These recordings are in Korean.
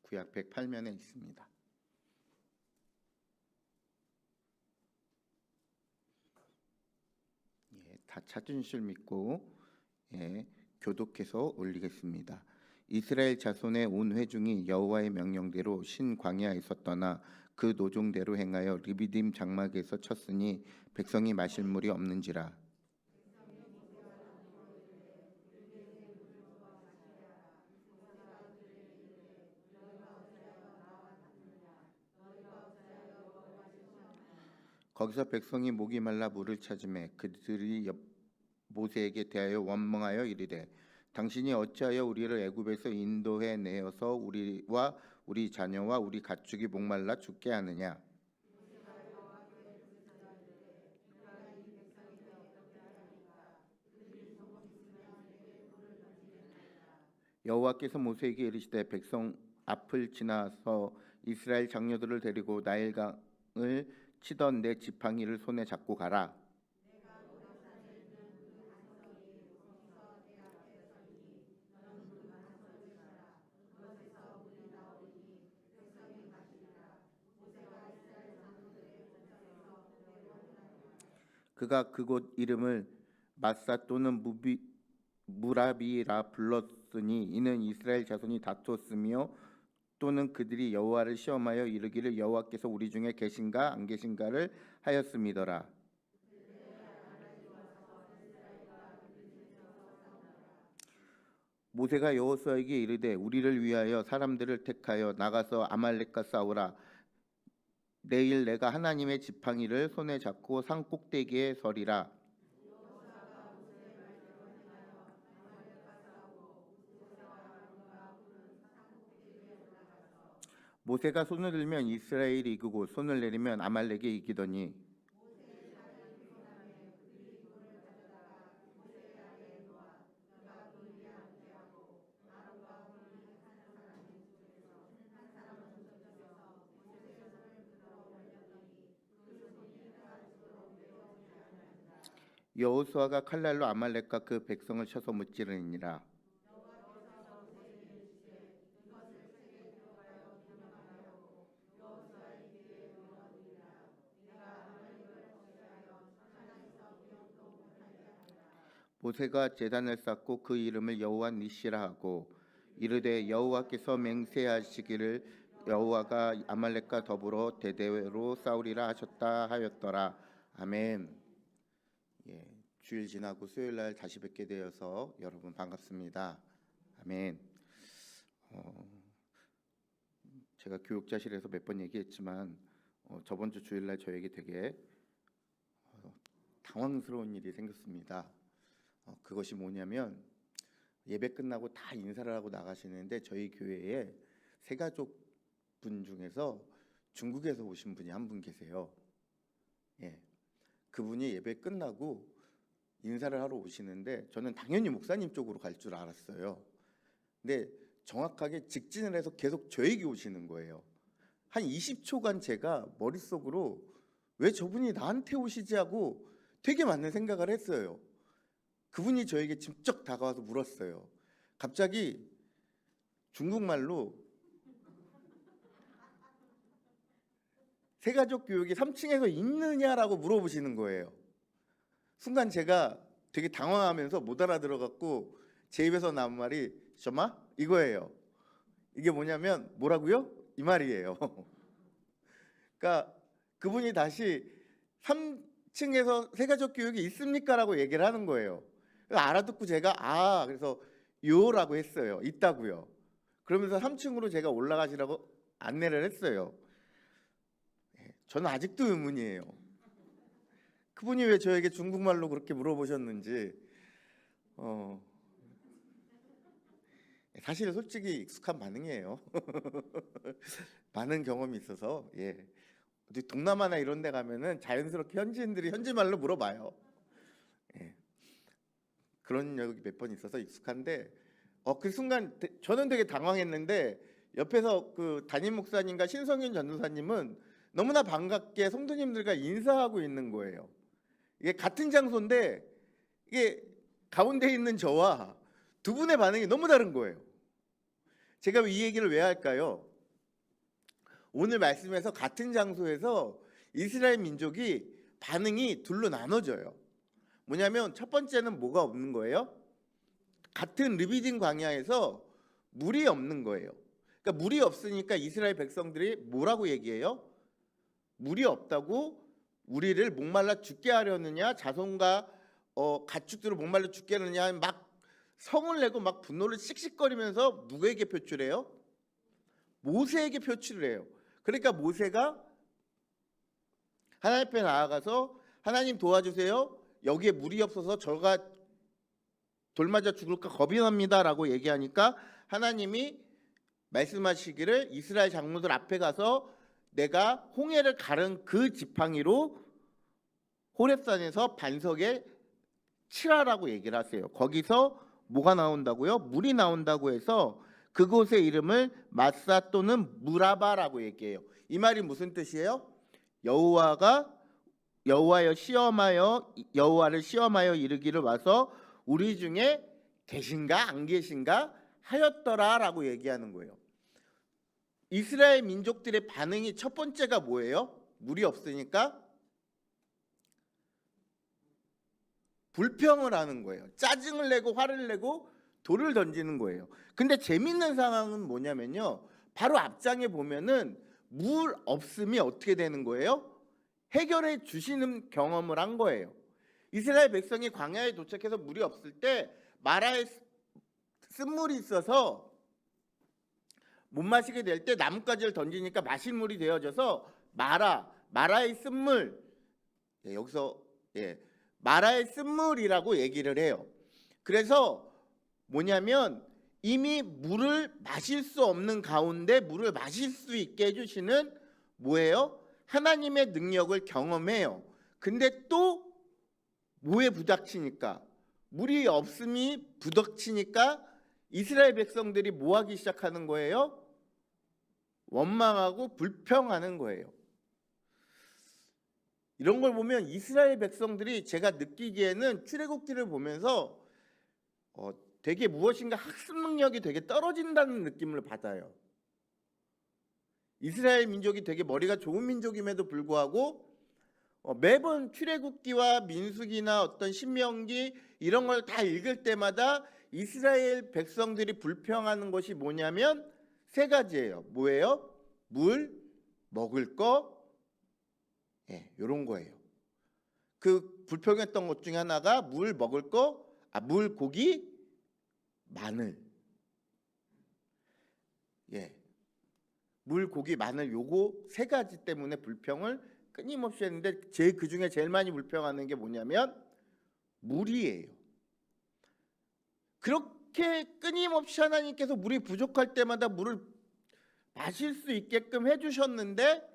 구약 108면에 있습니다. 다 찾은 줄 믿고 교독해서 올리겠습니다. 이스라엘 자손의 온 회중이 여호와의 명령대로 신 광야에서 떠나 그 노종대로 행하여 르비딤 장막에서 쳤으니 백성이 마실 물이 없는지라. 거기서 백성이 목이 말라 물을 찾으매 그들이 모세에게 대하여 원망하여 이르되 당신이 어찌하여 우리를 애굽에서 인도해 내어서 우리와 우리 자녀와 우리 가축이 목말라 죽게 하느냐. 여호와께서 모세에게 이르시되 백성 앞을 지나서 이스라엘 장녀들을 데리고 나일강을 치던 내 지팡이를 손에 잡고 가라. 그가 그곳 이름을 마사 또는 무라비라 불렀으니 이는 이스라엘 자손이 다투었으며 또는 그들이 여호와를 시험하여 이르기를 여호와께서 우리 중에 계신가 안 계신가를 하였음이더라. 모세가 여호수아에게 이르되 우리를 위하여 사람들을 택하여 나가서 아말렉과 싸우라. 내일 내가 하나님의 지팡이를 손에 잡고 산 꼭대기에 서리라. 모세가 손을 들면 이스라엘이 이기고 손을 내리면 아말렉이 이기더니 여호수아가 칼날로 아말렉과 그 백성을 쳐서 무찌르니라. 모세가 제단을 쌓고 그 이름을 여호와 니시라 하고 이르되 여호와께서 맹세하시기를 여호와가 아말렉과 더불어 대대로 싸우리라 하셨다 하였더라. 아멘. 주일 지나고 수요일 날 다시 뵙게 되어서 여러분 반갑습니다. 아멘. 제가 교육자실에서 몇 번 얘기했지만 저번 주 주일 날 저에게 되게 당황스러운 일이 생겼습니다. 그것이 뭐냐면 예배 끝나고 다 인사를 하고 나가시는데 저희 교회에 새가족 분 중에서 중국에서 오신 분이 한 분 계세요. 그분이 예배 끝나고 인사를 하러 오시는데 저는 당연히 목사님 쪽으로 갈 줄 알았어요. 근데 정확하게 직진을 해서 계속 저에게 오시는 거예요. 한 20초간 제가 머릿속으로 왜 저분이 나한테 오시지 하고 되게 많은 생각을 했어요. 그분이 저에게 직접 다가와서 물었어요. 갑자기 중국말로 새가족 교육이 3층에서 있느냐라고 물어보시는 거예요. 순간 제가 되게 당황하면서 못 알아들어갖고 제 입에서 나온 말이 셔마? 이거예요. 이게 뭐냐면 뭐라고요? 이 말이에요. 그러니까 그분이 다시 3층에서 새가족 교육이 있습니까? 라고 얘기를 하는 거예요. 알아듣고 제가 그래서 요라고 했어요. 있다고요. 그러면서 3층으로 제가 올라가시라고 안내를 했어요. 저는 아직도 의문이에요. 그분이 왜 저에게 중국말로 그렇게 물어보셨는지. 사실 솔직히 익숙한 반응이에요. 많은 경험이 있어서 어디 동남아나 이런 데 가면은 자연스럽게 현지인들이 현지말로 물어봐요. 그런 적이 몇 번 있어서 익숙한데 그 순간 저는 되게 당황했는데 옆에서 그 담임 목사님과 신성윤 전도사님은 너무나 반갑게 성도님들과 인사하고 있는 거예요. 이게 같은 장소인데 이게 가운데 있는 저와 두 분의 반응이 너무 다른 거예요. 제가 이 얘기를 왜 할까요? 오늘 말씀에서 같은 장소에서 이스라엘 민족이 반응이 둘로 나눠져요. 뭐냐면 첫 번째는 뭐가 없는 거예요? 같은 르비딘 광야에서 물이 없는 거예요. 그러니까 물이 없으니까 이스라엘 백성들이 뭐라고 얘기해요? 물이 없다고 우리를 목말라 죽게 하려느냐, 자손과 가축들을 목말라 죽게 하느냐, 막 성을 내고 막 분노를 씩씩거리면서 누구에게 표출해요? 모세에게 표출을 해요. 그러니까 모세가 하나님 앞에 나아가서 하나님 도와주세요. 여기에 물이 없어서 저가 돌 맞아 죽을까 겁이 납니다라고 얘기하니까 하나님이 말씀하시기를 이스라엘 장로들 앞에 가서 내가 홍해를 가른 그 지팡이로 호렙산에서 반석에 칠하라고 얘기를 하세요. 거기서 뭐가 나온다고요? 물이 나온다고 해서 그곳의 이름을 마사 또는 무라바라고 얘기해요. 이 말이 무슨 뜻이에요? 여호와를 시험하여 이르기를 와서 우리 중에 계신가 안 계신가 하였더라라고 얘기하는 거예요. 이스라엘 민족들의 반응이 첫 번째가 뭐예요? 물이 없으니까 불평을 하는 거예요. 짜증을 내고 화를 내고 돌을 던지는 거예요. 근데 재밌는 상황은 뭐냐면요. 바로 앞장에 보면은 물 없음이 어떻게 되는 거예요? 해결해 주시는 경험을 한 거예요. 이스라엘 백성이 광야에 도착해서 물이 없을 때 마라에 쓴물이 있어서 못 마시게 될 때 나뭇가지를 던지니까 마실 물이 되어져서 마라의 쓴물, 여기서 마라의 쓴물이라고 얘기를 해요. 그래서 뭐냐면 이미 물을 마실 수 없는 가운데 물을 마실 수 있게 해주시는 뭐예요? 하나님의 능력을 경험해요. 근데 또 뭐에 부닥치니까, 물이 없음이 부닥치니까 이스라엘 백성들이 뭐 하기 시작하는 거예요? 원망하고 불평하는 거예요. 이런 걸 보면 이스라엘 백성들이 제가 느끼기에는 출애굽기를 보면서 되게 무엇인가 학습 능력이 되게 떨어진다는 느낌을 받아요. 이스라엘 민족이 되게 머리가 좋은 민족임에도 불구하고 매번 출애굽기와 민수기나 어떤 신명기 이런 걸 다 읽을 때마다 이스라엘 백성들이 불평하는 것이 뭐냐면 세 가지예요. 뭐예요? 물, 먹을 거, 이런 거예요. 그 불평했던 것 중에 하나가 물, 먹을 거, 물, 고기, 마늘. 물, 고기, 마늘 요거 세 가지 때문에 불평을 끊임없이 했는데 그 중에 제일 많이 불평하는 게 뭐냐면 물이에요. 그렇게 끊임없이 하나님께서 물이 부족할 때마다 물을 마실 수 있게끔 해주셨는데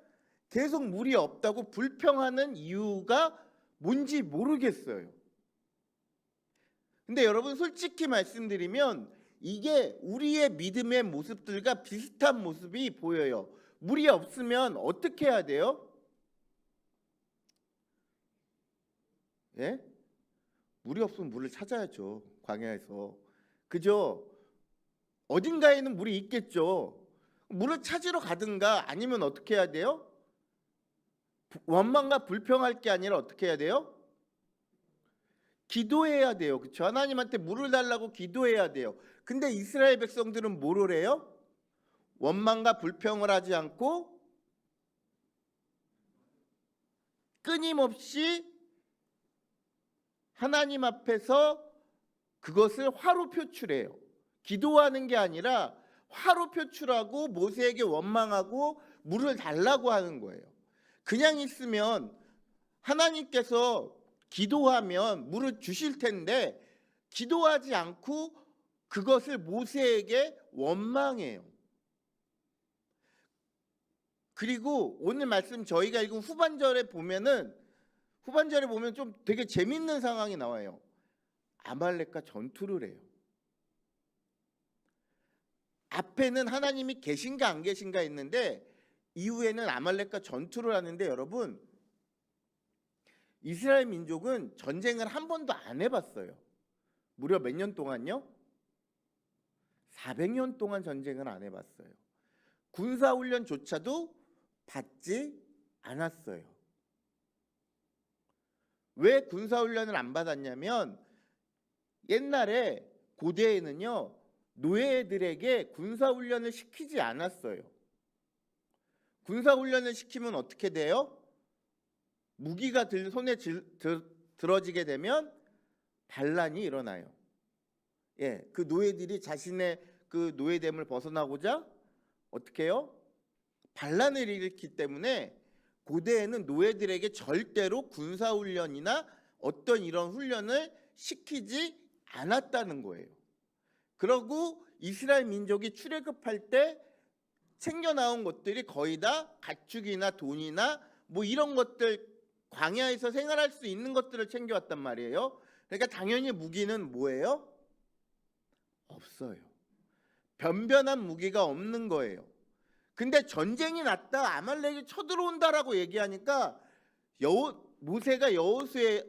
계속 물이 없다고 불평하는 이유가 뭔지 모르겠어요. 근데 여러분 솔직히 말씀드리면 이게 우리의 믿음의 모습들과 비슷한 모습이 보여요. 물이 없으면 어떻게 해야 돼요? 물이 없으면 물을 찾아야죠. 광야에서. 그죠? 어딘가에는 물이 있겠죠. 물을 찾으러 가든가 아니면 어떻게 해야 돼요? 원망과 불평할 게 아니라 어떻게 해야 돼요? 기도해야 돼요. 그렇죠? 하나님한테 물을 달라고 기도해야 돼요. 근데 이스라엘 백성들은 뭐를 해요? 원망과 불평을 하지 않고 끊임없이 하나님 앞에서 그것을 화로 표출해요. 기도하는 게 아니라 화로 표출하고 모세에게 원망하고 물을 달라고 하는 거예요. 그냥 있으면 하나님께서 기도하면 물을 주실 텐데 기도하지 않고 그것을 모세에게 원망해요. 그리고 오늘 말씀 저희가 읽은 후반절에 보면 좀 되게 재밌는 상황이 나와요. 아말렉과 전투를 해요. 앞에는 하나님이 계신가 안 계신가 있는데 이후에는 아말렉과 전투를 하는데 여러분 이스라엘 민족은 전쟁을 한 번도 안 해봤어요. 무려 몇 년 동안요? 400년 동안 전쟁을 안 해봤어요. 군사훈련조차도 받지 않았어요. 왜 군사훈련을 안 받았냐면 옛날에 고대에는요 노예들에게 군사훈련을 시키지 않았어요. 군사훈련을 시키면 어떻게 돼요? 무기가 손에 들어지게 되면 반란이 일어나요. 예, 그 노예들이 자신의 그 노예됨을 벗어나고자 어떻게 해요? 반란을 일으키기 때문에 고대에는 노예들에게 절대로 군사훈련이나 어떤 이런 훈련을 시키지 않았다는 거예요. 그러고 이스라엘 민족이 출애굽할 때 챙겨 나온 것들이 거의 다 가축이나 돈이나 뭐 이런 것들, 광야에서 생활할 수 있는 것들을 챙겨왔단 말이에요. 그러니까 당연히 무기는 뭐예요? 없어요. 변변한 무기가 없는 거예요. 근데 전쟁이 났다, 아말렉이 쳐들어온다라고 얘기하니까 모세가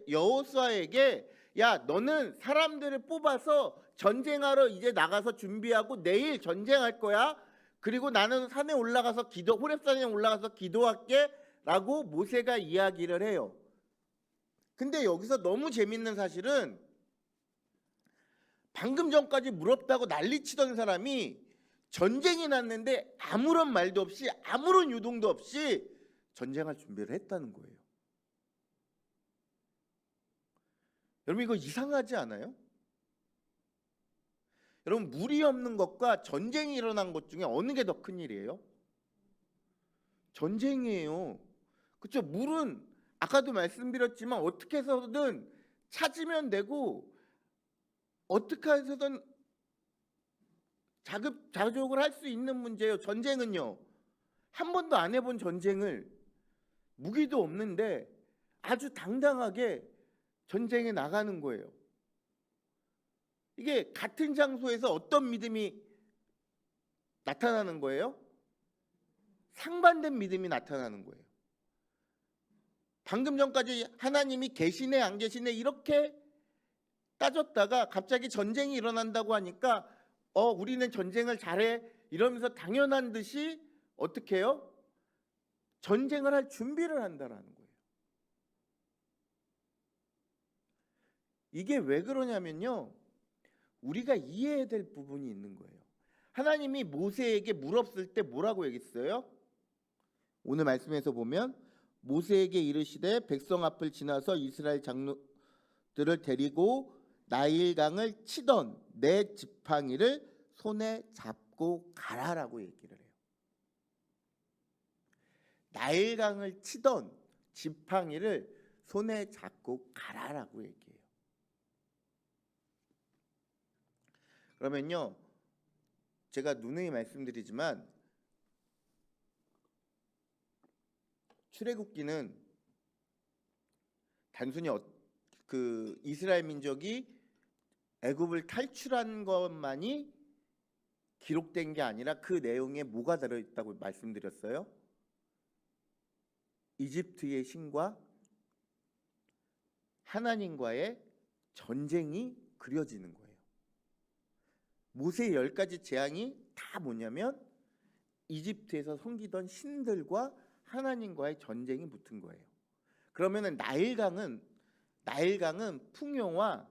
여호수아에게 야, 너는 사람들을 뽑아서 전쟁하러 이제 나가서 준비하고 내일 전쟁할 거야. 그리고 나는 산에 올라가서 호렙산에 올라가서 기도할게 라고 모세가 이야기를 해요. 근데 여기서 너무 재밌는 사실은 방금 전까지 무섭다고 난리치던 사람이 전쟁이 났는데 아무런 말도 없이 아무런 유동도 없이 전쟁할 준비를 했다는 거예요. 여러분 이거 이상하지 않아요? 여러분 물이 없는 것과 전쟁이 일어난 것 중에 어느 게 더 큰 일이에요? 전쟁이에요. 그렇죠? 물은 아까도 말씀드렸지만 어떻게 해서든 찾으면 되고 어떻게 해서든 자급자족을 할 수 있는 문제예요. 전쟁은요. 한 번도 안 해본 전쟁을 무기도 없는데 아주 당당하게 전쟁에 나가는 거예요. 이게 같은 장소에서 어떤 믿음이 나타나는 거예요? 상반된 믿음이 나타나는 거예요. 방금 전까지 하나님이 계시네 안 계시네 이렇게 따졌다가 갑자기 전쟁이 일어난다고 하니까 우리는 전쟁을 잘해 이러면서 당연한 듯이 어떻게 해요? 전쟁을 할 준비를 한다라는 거예요. 이게 왜 그러냐면요. 우리가 이해해야 될 부분이 있는 거예요. 하나님이 모세에게 물었을 때 뭐라고 얘기했어요? 오늘 말씀에서 보면 모세에게 이르시되 백성 앞을 지나서 이스라엘 장로들을 데리고 나일강을 치던 내 지팡이를 손에 잡고 가라라고 얘기를 해요. 나일강을 치던 지팡이를 손에 잡고 가라라고 얘기해요. 그러면요, 제가 누누이 말씀드리지만 출애굽기는 단순히 그 이스라엘 민족이 애굽을 탈출한 것만이 기록된 게 아니라 그 내용에 뭐가 들어있다고 말씀드렸어요? 이집트의 신과 하나님과의 전쟁이 그려지는 거예요. 모세의 10가지 재앙이 다 뭐냐면 이집트에서 섬기던 신들과 하나님과의 전쟁이 붙은 거예요. 그러면은 나일강은 풍요와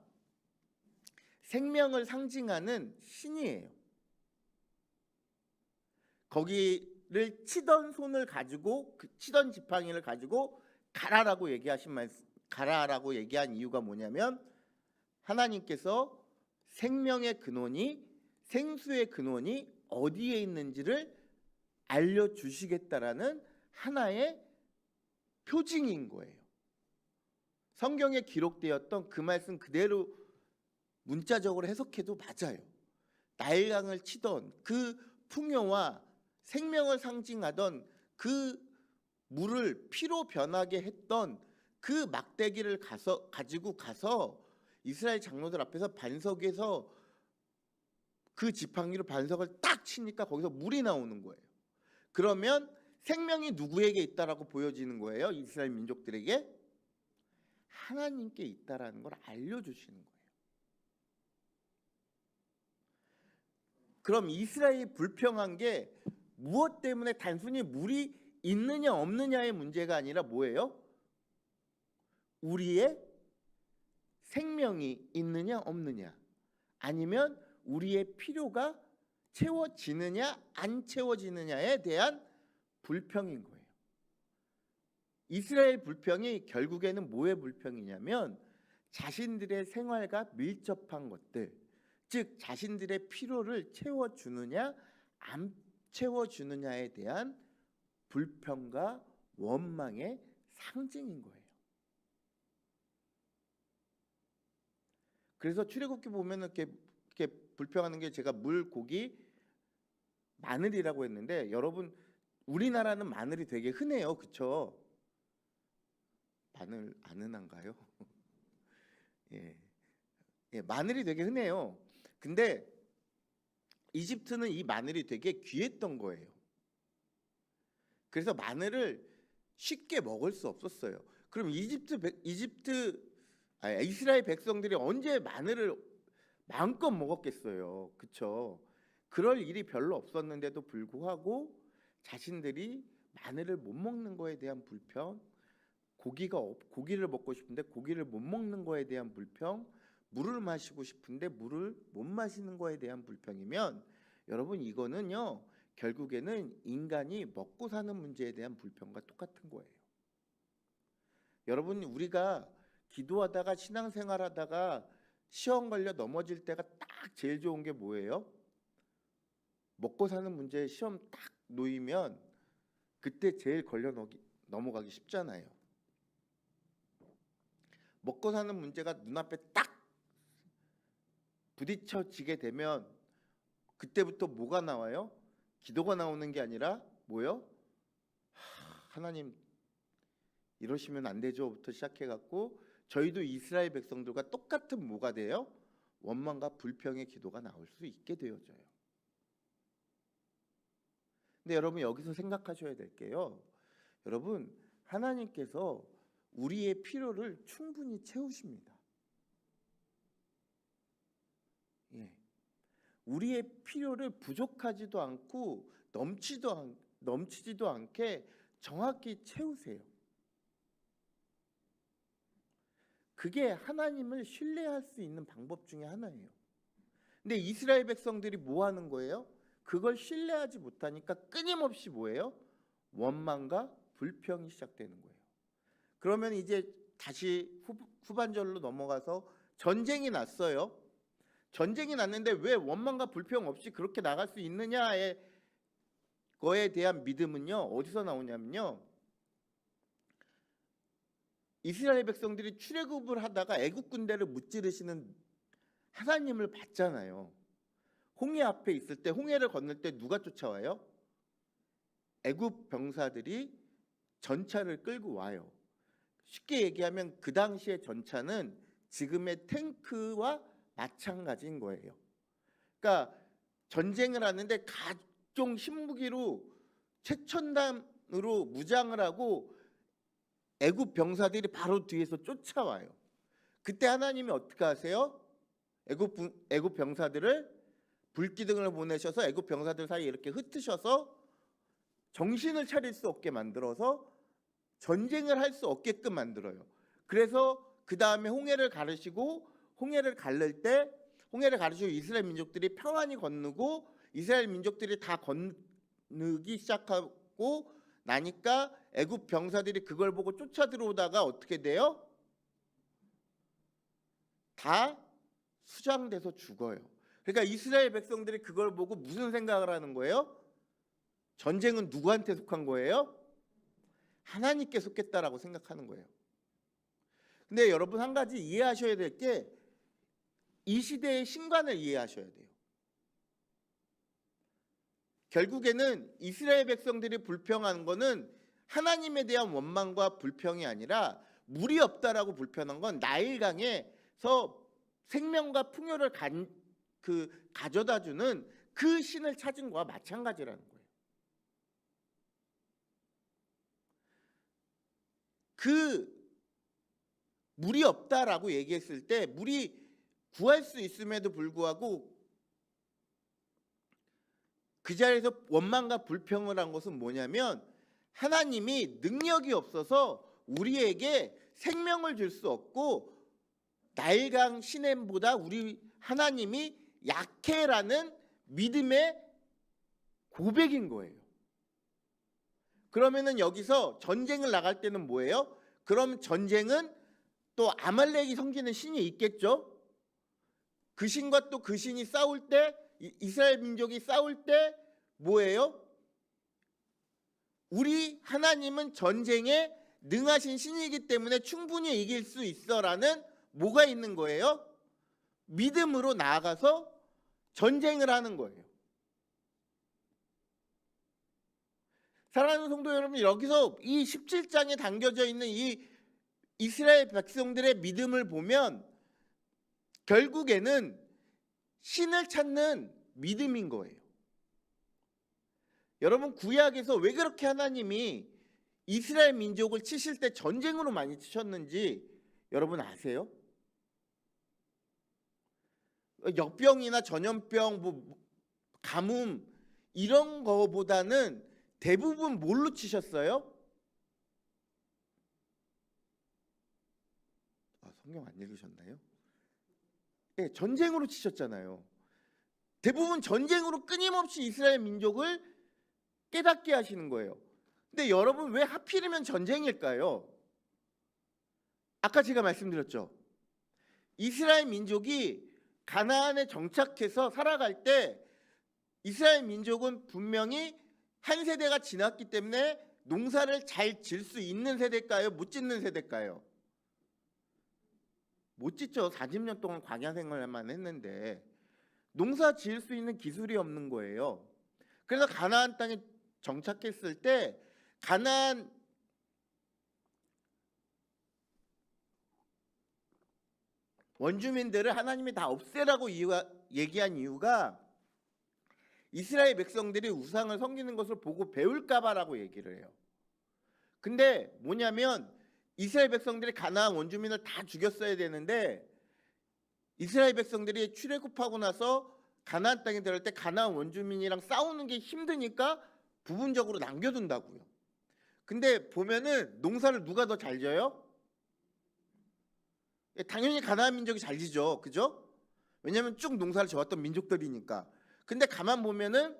생명을 상징하는 신이에요. 거기를 치던 손을 가지고 치던 지팡이를 가지고 가라라고 얘기한 이유가 뭐냐면 하나님께서 생명의 근원이 생수의 근원이 어디에 있는지를 알려주시겠다라는 하나의 표징인 거예요. 성경에 기록되었던 그 말씀 그대로 문자적으로 해석해도 맞아요. 나일강을 치던 그 풍요와 생명을 상징하던 그 물을 피로 변하게 했던 그 막대기를 가지고 가서 이스라엘 장로들 앞에서 반석에서 그 지팡이로 반석을 딱 치니까 거기서 물이 나오는 거예요. 그러면 생명이 누구에게 있다라고 보여지는 거예요? 이스라엘 민족들에게 하나님께 있다라는 걸 알려주시는 거예요. 그럼 이스라엘이 불평한 게 무엇 때문에 단순히 물이 있느냐 없느냐의 문제가 아니라 뭐예요? 우리의 생명이 있느냐 없느냐, 아니면 우리의 필요가 채워지느냐 안 채워지느냐에 대한 불평인 거예요. 이스라엘 불평이 결국에는 뭐의 불평이냐면 자신들의 생활과 밀접한 것들, 즉 자신들의 필요를 채워주느냐 안 채워주느냐에 대한 불평과 원망의 상징인 거예요. 그래서 출애굽기 보면은 이렇게 불평하는 게, 제가 물, 고기, 마늘이라고 했는데, 여러분 우리나라는 마늘이 되게 흔해요, 그쵸? 마늘 안 흔한가요? 예. 예, 마늘이 되게 흔해요. 근데 이집트는 이 마늘이 되게 귀했던 거예요. 그래서 마늘을 쉽게 먹을 수 없었어요. 그럼 이스라엘 백성들이 언제 마늘을 마음껏 먹었겠어요, 그쵸? 그럴 일이 별로 없었는데도 불구하고 자신들이 마늘을 못 먹는 거에 대한 불평, 고기를 먹고 싶은데 고기를 못 먹는 거에 대한 불평, 물을 마시고 싶은데 물을 못 마시는 거에 대한 불평이면, 여러분 이거는요 결국에는 인간이 먹고 사는 문제에 대한 불평과 똑같은 거예요. 여러분 우리가 기도하다가 신앙생활하다가 시험 걸려 넘어질 때가 딱 제일 좋은 게 뭐예요? 먹고 사는 문제에 시험 딱 놓이면 그때 제일 걸려 넘어가기 쉽잖아요. 먹고 사는 문제가 눈앞에 딱 부딪혀지게 되면 그때부터 뭐가 나와요? 기도가 나오는 게 아니라 뭐요? 하나님 이러시면 안 되죠부터 시작해갖고 저희도 이스라엘 백성들과 똑같은 뭐가 돼요? 원망과 불평의 기도가 나올 수 있게 되어져요. 근데 여러분 여기서 생각하셔야 될 게요, 여러분 하나님께서 우리의 필요를 충분히 채우십니다. 예. 우리의 필요를 부족하지도 않고 넘치지도 않게 정확히 채우세요. 그게 하나님을 신뢰할 수 있는 방법 중에 하나예요. 근데 이스라엘 백성들이 뭐 하는 거예요? 그걸 신뢰하지 못하니까 끊임없이 뭐예요? 원망과 불평이 시작되는 거예요. 그러면 이제 다시 후반절로 넘어가서 전쟁이 났어요. 전쟁이 났는데 왜 원망과 불평 없이 그렇게 나갈 수 있느냐의 거에 대한 믿음은요 어디서 나오냐면요, 이스라엘 백성들이 출애굽을 하다가 애굽 군대를 무찌르시는 하나님을 봤잖아요. 홍해 앞에 있을 때, 홍해를 건널 때 누가 쫓아와요? 애굽 병사들이 전차를 끌고 와요. 쉽게 얘기하면 그 당시의 전차는 지금의 탱크와 마찬가지인 거예요. 그러니까 전쟁을 하는데 각종 신무기로 최첨단으로 무장을 하고 애굽 병사들이 바로 뒤에서 쫓아와요. 그때 하나님이 어떻게 하세요? 애굽 병사들을 불기둥을 보내셔서 애굽 병사들 사이에 이렇게 흩으셔서 정신을 차릴 수 없게 만들어서 전쟁을 할 수 없게끔 만들어요. 그래서 그 다음에 홍해를 가르시고 이스라엘 민족들이 평안히 건너고 이스라엘 민족들이 다 건너기 시작하고 나니까 애굽 병사들이 그걸 보고 쫓아 들어오다가 어떻게 돼요? 다 수장돼서 죽어요. 그러니까 이스라엘 백성들이 그걸 보고 무슨 생각을 하는 거예요? 전쟁은 누구한테 속한 거예요? 하나님께 속했다라고 생각하는 거예요. 근데 여러분 한 가지 이해하셔야 될 게, 이 시대의 신관을 이해하셔야 돼요. 결국에는 이스라엘 백성들이 불평하는 거는 하나님에 대한 원망과 불평이 아니라, 물이 없다라고 불평한 건 나일강에서 생명과 풍요를 가져다 주는 그 신을 찾은 거와 마찬가지라는 거예요. 그 물이 없다라고 얘기했을 때 물이 구할 수 있음에도 불구하고 그 자리에서 원망과 불평을 한 것은 뭐냐면, 하나님이 능력이 없어서 우리에게 생명을 줄 수 없고 나일강 시nem보다 우리 하나님이 약해라는 믿음의 고백인 거예요. 그러면은 여기서 전쟁을 나갈 때는 뭐예요? 그럼 전쟁은 또 아말렉이 섬기는 신이 있겠죠? 그 신과 또 그 신이 싸울 때, 이스라엘 민족이 싸울 때 뭐예요? 우리 하나님은 전쟁에 능하신 신이기 때문에 충분히 이길 수 있어라는 뭐가 있는 거예요? 믿음으로 나아가서 전쟁을 하는 거예요. 사랑하는 성도 여러분, 여기서 이 17장에 담겨져 있는 이 이스라엘 백성들의 믿음을 보면 결국에는 신을 찾는 믿음인 거예요. 여러분, 구약에서 왜 그렇게 하나님이 이스라엘 민족을 치실 때 전쟁으로 많이 치셨는지 여러분 아세요? 역병이나 전염병, 가뭄 이런 거보다는 대부분 뭘로 치셨어요? 성경 안 읽으셨나요? 네, 전쟁으로 치셨잖아요. 대부분 전쟁으로 끊임없이 이스라엘 민족을 깨닫게 하시는 거예요. 근데 여러분, 왜 하필이면 전쟁일까요? 아까 제가 말씀드렸죠. 이스라엘 민족이 가나안에 정착해서 살아갈 때 이스라엘 민족은 분명히 한 세대가 지났기 때문에 농사를 잘 질 수 있는 세대일까요? 못 짓는 세대일까요? 못 짓죠. 40년 동안 광야 생활만 했는데 농사 지을 수 있는 기술이 없는 거예요. 그래서 가나안 땅에 정착했을 때 가나안 원주민들을 하나님이 다 없애라고 얘기한 이유가 이스라엘 백성들이 우상을 섬기는 것을 보고 배울까봐라고 얘기를 해요. 근데 뭐냐면 이스라엘 백성들이 가나안 원주민을 다 죽였어야 되는데 이스라엘 백성들이 출애굽하고 나서 가나안 땅에 들어갈 때 가나안 원주민이랑 싸우는 게 힘드니까 부분적으로 남겨둔다고요. 근데 보면은 농사를 누가 더 잘 져요? 당연히 가나안 민족이 잘 지죠. 그죠? 왜냐면 쭉 농사를 져왔던 민족들이니까. 근데 가만 보면은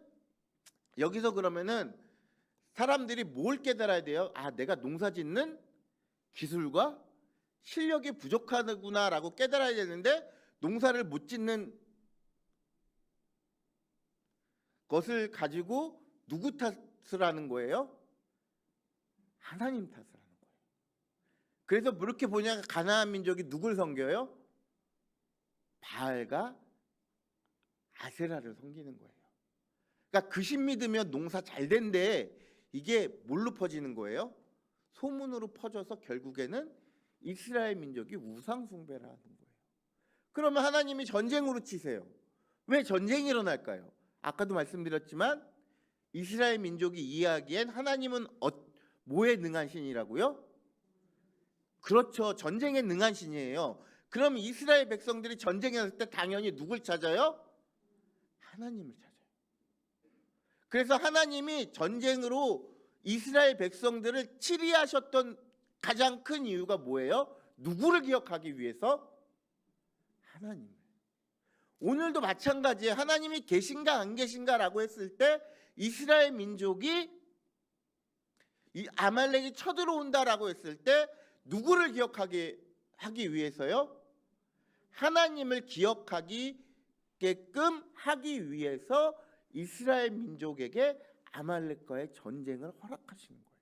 여기서 그러면은 사람들이 뭘 깨달아야 돼요? 아, 내가 농사 짓는 기술과 실력이 부족하구나라고 깨달아야 되는데 농사를 못 짓는 것을 가지고 누구 탓을 하는 거예요? 하나님 탓을 하는 거예요. 그래서 그렇게 보니까 가나안 민족이 누굴 섬겨요? 바알과 아세라를 섬기는 거예요. 그러니까 그 신 믿으면 농사 잘 된대. 이게 뭘로 퍼지는 거예요? 소문으로 퍼져서 결국에는 이스라엘 민족이 우상 숭배를 하는 거예요. 그러면 하나님이 전쟁으로 치세요. 왜 전쟁이 일어날까요? 아까도 말씀드렸지만 이스라엘 민족이 이해하기엔 하나님은 뭐에 능한 신이라고요? 그렇죠. 전쟁에 능한 신이에요. 그럼 이스라엘 백성들이 전쟁에 났을 때 당연히 누굴 찾아요? 하나님을 찾아요. 그래서 하나님이 전쟁으로 이스라엘 백성들을 치리하셨던 가장 큰 이유가 뭐예요? 누구를 기억하기 위해서? 하나님을. 오늘도 마찬가지예요. 하나님이 계신가 안 계신가라고 했을 때 이스라엘 민족이 이 아말렉이 쳐들어온다라고 했을 때 누구를 기억하게 하기 위해서요? 하나님을 기억하게끔 하기 위해서 이스라엘 민족에게 아말렉과의 전쟁을 허락하시는 거예요.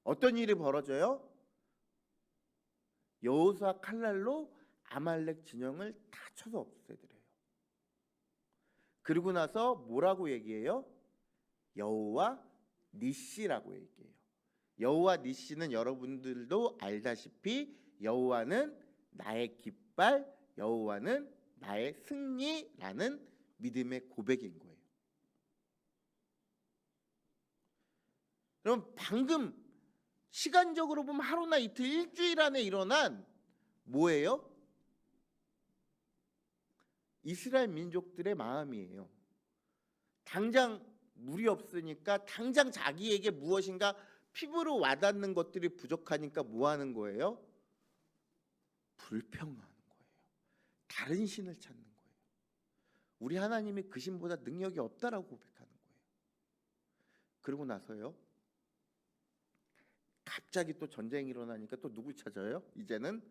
어떤 일이 벌어져요? 여호수아 칼날로 아말렉 진영을 다 쳐서 없애드려요. 그리고 나서 뭐라고 얘기해요? 여호와 니시라고 얘기해요. 여호와 니시는 여러분들도 알다시피 여호와는 나의 깃발, 여호와는 나의 승리라는 믿음의 고백인 거예요. 그럼 방금 시간적으로 보면 하루나 이틀, 일주일 안에 일어난 뭐예요? 이스라엘 민족들의 마음이에요. 당장 물이 없으니까 당장 자기에게 무엇인가 피부로 와닿는 것들이 부족하니까 뭐 하는 거예요? 불평하는 거예요. 다른 신을 찾는 거예요. 우리 하나님이 그 신보다 능력이 없다라고 고백하는 거예요. 그러고 나서요, 갑자기 또 전쟁이 일어나니까 또 누구 찾아요? 이제는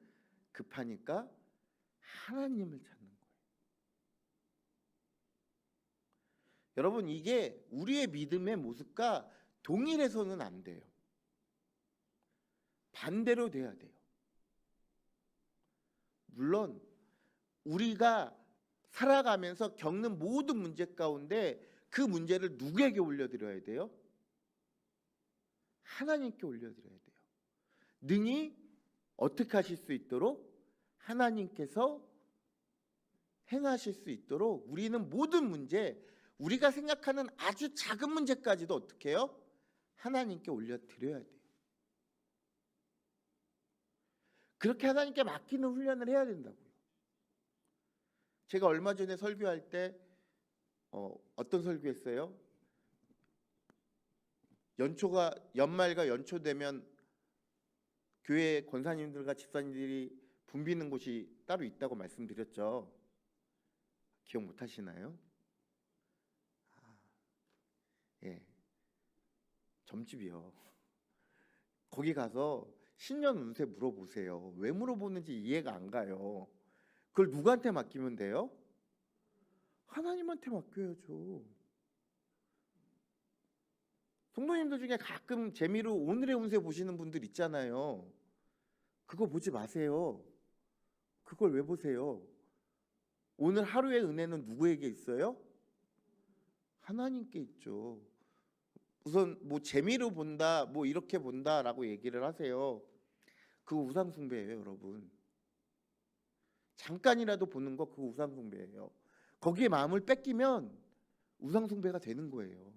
급하니까 하나님을 찾는 거예요. 여러분, 이게 우리의 믿음의 모습과 동일해서는 안 돼요. 반대로 돼야 돼요. 물론 우리가 살아가면서 겪는 모든 문제 가운데 그 문제를 누구에게 올려드려야 돼요? 하나님께 올려드려야 돼요. 능히 어떻게 하실 수 있도록? 하나님께서 행하실 수 있도록 우리는 모든 문제, 우리가 생각하는 아주 작은 문제까지도 어떻게 해요? 하나님께 올려드려야 돼요. 그렇게 하나님께 맡기는 훈련을 해야 된다고요. 제가 얼마 전에 설교할 때 어떤 설교했어요? 연말과 연초 되면 교회 권사님들과 집사님들이 붐비는 곳이 따로 있다고 말씀드렸죠. 기억 못 하시나요? 예, 점집이요. 거기 가서 신년 운세 물어보세요. 왜 물어보는지 이해가 안 가요. 그걸 누구한테 맡기면 돼요? 하나님한테 맡겨야죠. 성도님들 중에 가끔 재미로 오늘의 운세 보시는 분들 있잖아요. 그거 보지 마세요. 그걸 왜 보세요? 오늘 하루의 은혜는 누구에게 있어요? 하나님께 있죠. 우선 뭐 재미로 본다, 뭐 이렇게 본다라고 얘기를 하세요. 그거 우상숭배예요, 여러분. 잠깐이라도 보는 거 그거 우상숭배예요. 거기에 마음을 뺏기면 우상숭배가 되는 거예요.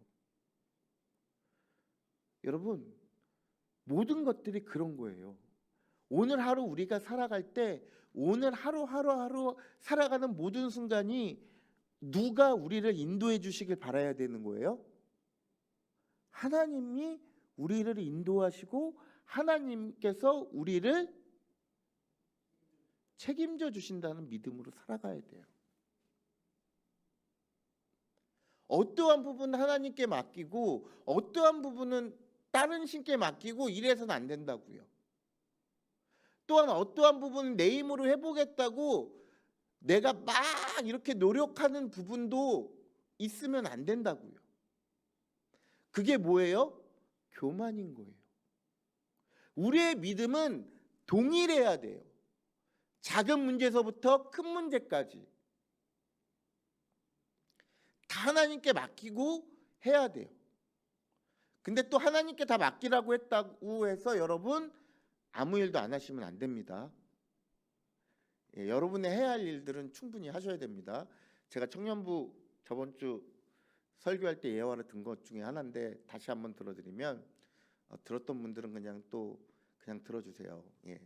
여러분, 모든 것들이 그런 거예요. 오늘 하루 우리가 살아갈 때 오늘 하루 살아가는 모든 순간이 누가 우리를 인도해 주시길 바라야 되는 거예요? 하나님이 우리를 인도하시고 하나님께서 우리를 책임져 주신다는 믿음으로 살아가야 돼요. 어떠한 부분은 하나님께 맡기고 어떠한 부분은 다른 신께 맡기고 이래서는 안 된다고요. 또한 어떠한 부분은 내 힘으로 해보겠다고 내가 막 이렇게 노력하는 부분도 있으면 안 된다고요. 그게 뭐예요? 교만인 거예요. 우리의 믿음은 동일해야 돼요. 작은 문제에서부터 큰 문제까지 다 하나님께 맡기고 해야 돼요. 근데 또 하나님께 다 맡기라고 했다고 해서 여러분 아무 일도 안 하시면 안 됩니다. 예, 여러분의 해야 할 일들은 충분히 하셔야 됩니다. 제가 청년부 저번 주 설교할 때 예화를 든 것 중에 하나인데 다시 한번 들어드리면 들었던 분들은 그냥 들어주세요. 예.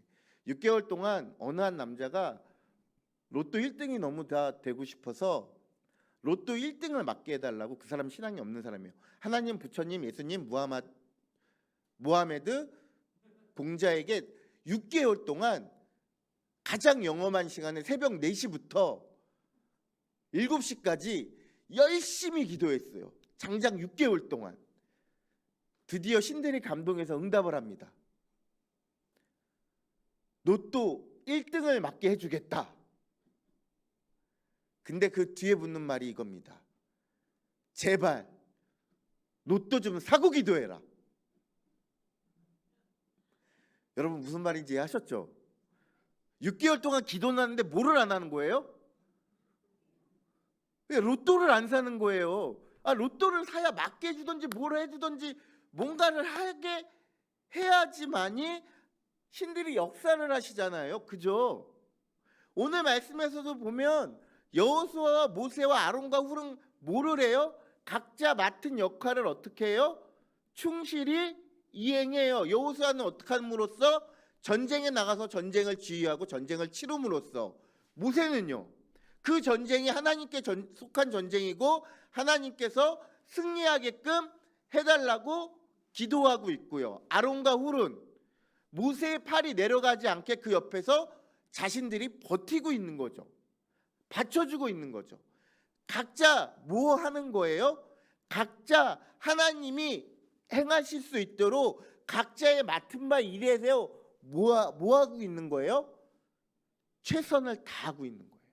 6개월 동안 어느 한 남자가 로또 1등이 너무 다 되고 싶어서 로또 1등을 맡게 해달라고, 그 사람 신앙이 없는 사람이에요. 하나님, 부처님, 예수님, 무하메드 봉자에게 6개월 동안 가장 영험한 시간에 새벽 4시부터 7시까지 열심히 기도했어요. 장장 6개월 동안. 드디어 신들이 감동해서 응답을 합니다. 로또 1등을 맡게 해주겠다. 근데 그 뒤에 붙는 말이 이겁니다. 제발 로또 좀 사고 기도해라. 여러분 무슨 말인지 이해하셨죠? 6개월 동안 기도는 하는데 뭐를 안 하는 거예요? 왜 로또를 안 사는 거예요? 로또를 사야 맞게 해주든지 뭘 해주든지 뭔가를 하게 해야지만이 신들이 역사를 하시잖아요. 그죠? 오늘 말씀에서도 보면 여호수아와 모세와 아론과 훌은 뭐를 해요? 각자 맡은 역할을 어떻게 해요? 충실히 이행해요. 여호수아는 어떻게 함으로써? 전쟁에 나가서 전쟁을 지휘하고 전쟁을 치름으로써. 모세는요, 그 전쟁이 하나님께 속한 전쟁이고 하나님께서 승리하게끔 해달라고 기도하고 있고요. 아론과 훌은 모세의 팔이 내려가지 않게 그 옆에서 자신들이 버티고 있는 거죠. 받쳐주고 있는 거죠. 각자 뭐 하는 거예요? 각자 하나님이 행하실 수 있도록 각자의 맡은 바 일에서 뭐 하고 있는 거예요? 최선을 다하고 있는 거예요.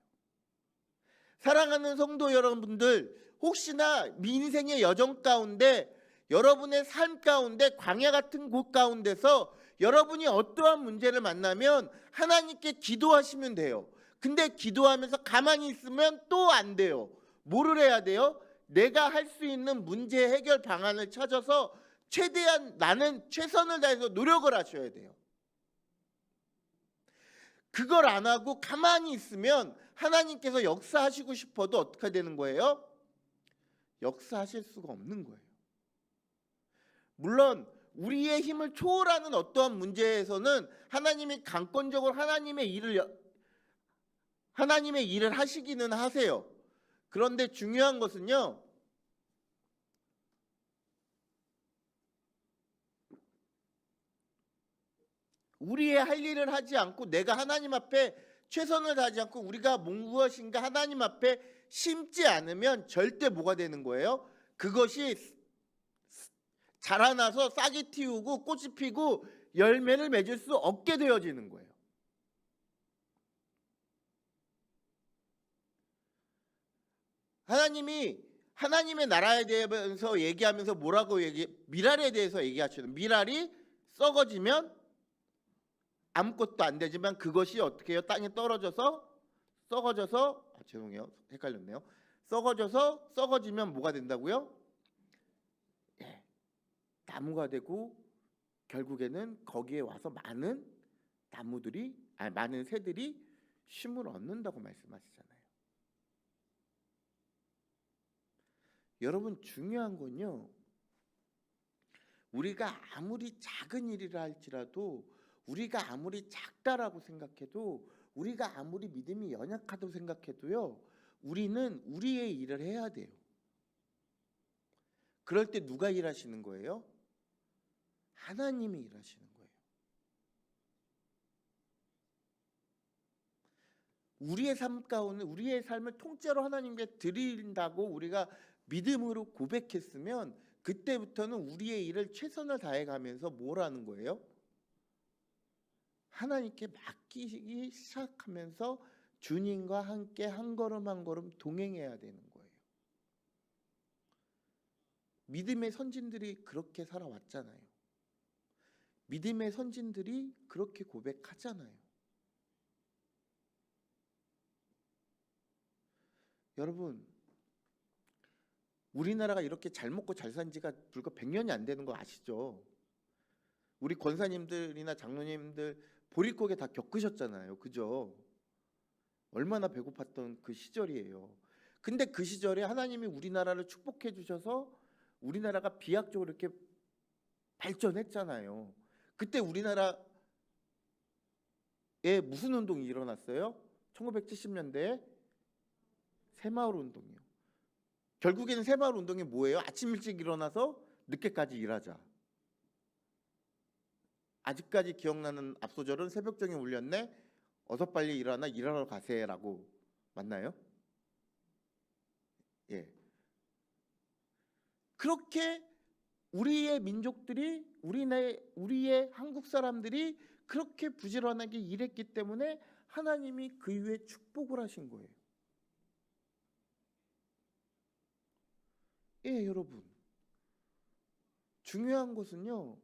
사랑하는 성도 여러분들, 혹시나 인생의 여정 가운데 여러분의 삶 가운데 광야 같은 곳 가운데서 여러분이 어떠한 문제를 만나면 하나님께 기도하시면 돼요. 근데 기도하면서 가만히 있으면 또 안 돼요. 뭐를 해야 돼요? 내가 할 수 있는 문제 해결 방안을 찾아서 최대한 나는 최선을 다해서 노력을 하셔야 돼요. 그걸 안 하고 가만히 있으면 하나님께서 역사하시고 싶어도 어떻게 되는 거예요? 역사하실 수가 없는 거예요. 물론 우리의 힘을 초월하는 어떠한 문제에서는 하나님이 강권적으로 하나님의 일을 하시기는 하세요. 그런데 중요한 것은요, 우리의 할 일을 하지 않고 내가 하나님 앞에 최선을 다하지 않고 우리가 무엇인가 하나님 앞에 심지 않으면 절대 뭐가 되는 거예요? 그것이 자라나서 싹이 틔우고 꽃이 피고 열매를 맺을 수 없게 되어지는 거예요. 하나님이 하나님의 나라에 대해서 얘기하면서 미랄에 대해서 얘기하시는, 미랄이 썩어지면 아무것도 안 되지만 그것이 어떻게 해요? 땅에 떨어져서 썩어져서 죄송해요. 헷갈렸네요. 썩어지면 뭐가 된다고요? 나무가 되고 결국에는 거기에 와서 많은 새들이 쉼을 얻는다고 말씀하시잖아요. 여러분, 중요한 건요, 우리가 아무리 작은 일이라 할지라도, 우리가 아무리 작다라고 생각해도, 우리가 아무리 믿음이 연약하다고 생각해도요, 우리는 우리의 일을 해야 돼요. 그럴 때 누가 일하시는 거예요? 하나님이 일하시는 거예요. 우리의 삶 가운데 우리의 삶을 통째로 하나님께 드린다고 우리가 믿음으로 고백했으면 그때부터는 우리의 일을 최선을 다해가면서 뭘 하는 거예요? 하나님께 맡기기 시작하면서 주님과 함께 한 걸음 한 걸음 동행해야 되는 거예요. 믿음의 선진들이 그렇게 살아왔잖아요. 믿음의 선진들이 그렇게 고백하잖아요. 여러분, 우리나라가 이렇게 잘 먹고 잘 산 지가 불과 100년이 안 되는 거 아시죠? 우리 권사님들이나 장로님들 보릿고개 다 겪으셨잖아요. 그죠? 얼마나 배고팠던 그 시절이에요. 근데 그 시절에 하나님이 우리나라를 축복해 주셔서 우리나라가 비약적으로 이렇게 발전했잖아요. 그때 우리나라에 무슨 운동이 일어났어요? 1970년대에 새마을 운동이요. 결국에는 새마을 운동이 뭐예요? 아침 일찍 일어나서 늦게까지 일하자. 아직까지 기억나는 앞소절은 새벽정에 울렸네. 어서 빨리 일어나 일하러 가세라고 맞나요? 예. 그렇게 우리의 민족들이 우리의 한국 사람들이 그렇게 부지런하게 일했기 때문에 하나님이 그 이후에 축복을 하신 거예요. 예, 여러분. 중요한 것은요,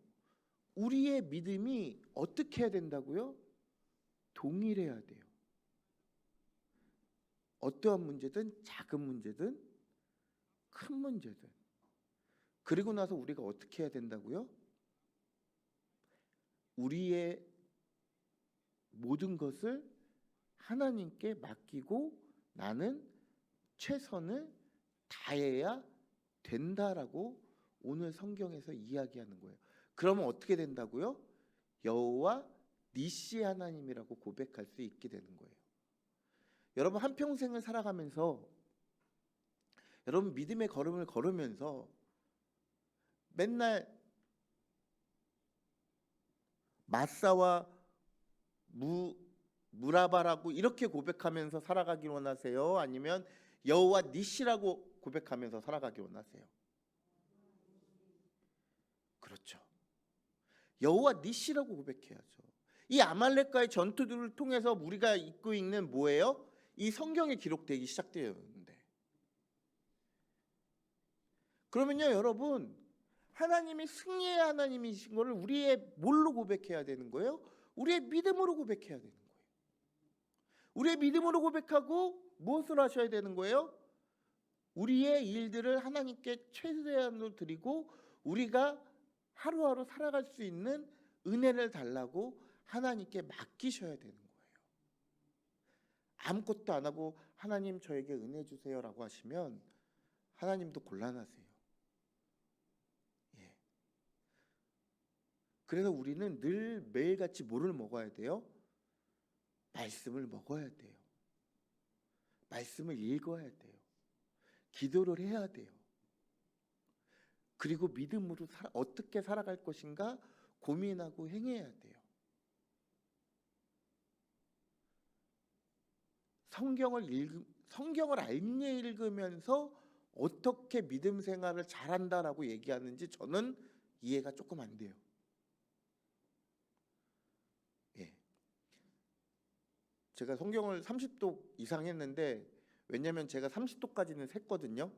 우리의 믿음이 어떻게 해야 된다고요? 동일해야 돼요. 어떠한 문제든 작은 문제든 큰 문제든. 그리고 나서 우리가 어떻게 해야 된다고요? 우리의 모든 것을 하나님께 맡기고 나는 최선을 다해야 된다라고 오늘 성경에서 이야기하는 거예요. 그러면 어떻게 된다고요? 여호와 니시 하나님이라고 고백할 수 있게 되는 거예요. 여러분, 한평생을 살아가면서 여러분 믿음의 걸음을 걸으면서 맨날 마사와 무라바라고 이렇게 고백하면서 살아가기 원하세요? 아니면 여호와 니시라고 고백하면서 살아가기 원하세요? 그렇죠. 여호와 니시라고 고백해야죠. 이 아말렉과의 전투들을 통해서 우리가 읽고 있는 뭐예요? 이 성경에 기록되기 시작되었는데, 그러면요 여러분, 하나님이 승리의 하나님이신 것을 우리의 뭘로 고백해야 되는 거예요? 우리의 믿음으로 고백해야 되는 거예요. 우리의 믿음으로 고백하고 무엇을 하셔야 되는 거예요? 우리의 일들을 하나님께 최대한으로 드리고 우리가 하루하루 살아갈 수 있는 은혜를 달라고 하나님께 맡기셔야 되는 거예요. 아무것도 안 하고 하나님 저에게 은혜 주세요라고 하시면 하나님도 곤란하세요. 예. 그래서 우리는 늘 매일같이 뭐를 먹어야 돼요? 말씀을 먹어야 돼요. 말씀을 읽어야 돼요. 기도를 해야 돼요. 그리고 믿음으로 어떻게 살아갈 것인가 고민하고 행해야 돼요. 성경을 알게 읽으면서 어떻게 믿음 생활을 잘한다라고 얘기하는지 저는 이해가 조금 안 돼요. 예. 제가 성경을 30독 이상 했는데, 왜냐면 제가 30독까지는 샜거든요.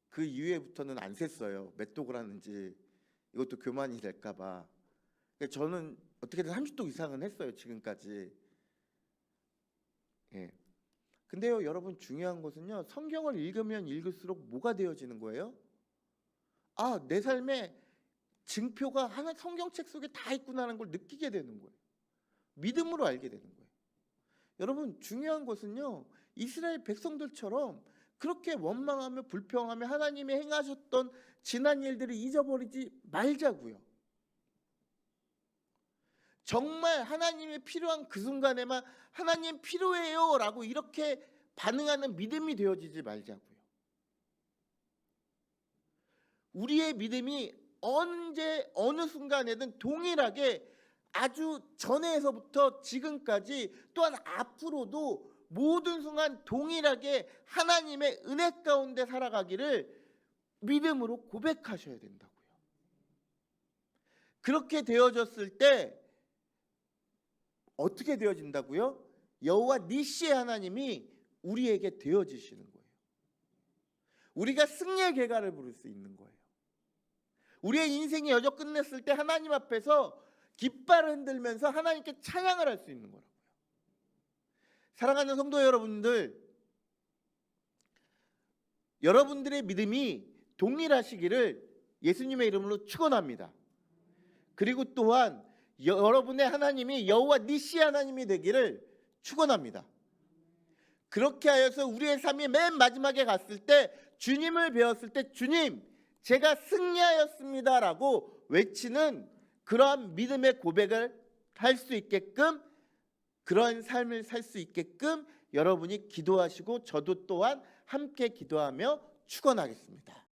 그 이후에부터는 안 셌어요. 몇 독을 하는지. 이것도 교만이 될까 봐. 저는 어떻게든 30독 이상은 했어요, 지금까지. 예. 근데요 여러분, 중요한 것은요, 성경을 읽으면 읽을수록 뭐가 되어지는 거예요? 아, 내 삶에 증표가 하나 성경책 속에 다 있구나라는 걸 느끼게 되는 거예요. 믿음으로 알게 되는 거예요. 여러분, 중요한 것은요, 이스라엘 백성들처럼 그렇게 원망하며 불평하며 하나님이 행하셨던 지난 일들을 잊어버리지 말자고요. 정말 하나님이 필요한 그 순간에만 하나님 필요해요 라고 이렇게 반응하는 믿음이 되어지지 말자고요. 우리의 믿음이 언제 어느 순간에든 동일하게 아주 전에서부터 지금까지 또한 앞으로도 모든 순간 동일하게 하나님의 은혜 가운데 살아가기를 믿음으로 고백하셔야 된다고요. 그렇게 되어졌을 때 어떻게 되어진다고요? 여호와 니시의 하나님이 우리에게 되어지시는 거예요. 우리가 승리의 개가를 부를 수 있는 거예요. 우리의 인생이 여정 끝냈을 때 하나님 앞에서 깃발을 흔들면서 하나님께 찬양을 할 수 있는 거라고요. 사랑하는 성도 여러분들, 여러분들의 믿음이 동일하시기를 예수님의 이름으로 축원합니다. 그리고 또한 여러분의 하나님이 여호와 니시 하나님이 되기를 축원합니다. 그렇게 하여서 우리의 삶이 맨 마지막에 갔을 때, 주님을 배웠을 때 주님 제가 승리하였습니다라고 외치는 그러한 믿음의 고백을 할 수 있게끔, 그런 삶을 살 수 있게끔 여러분이 기도하시고 저도 또한 함께 기도하며 축원하겠습니다.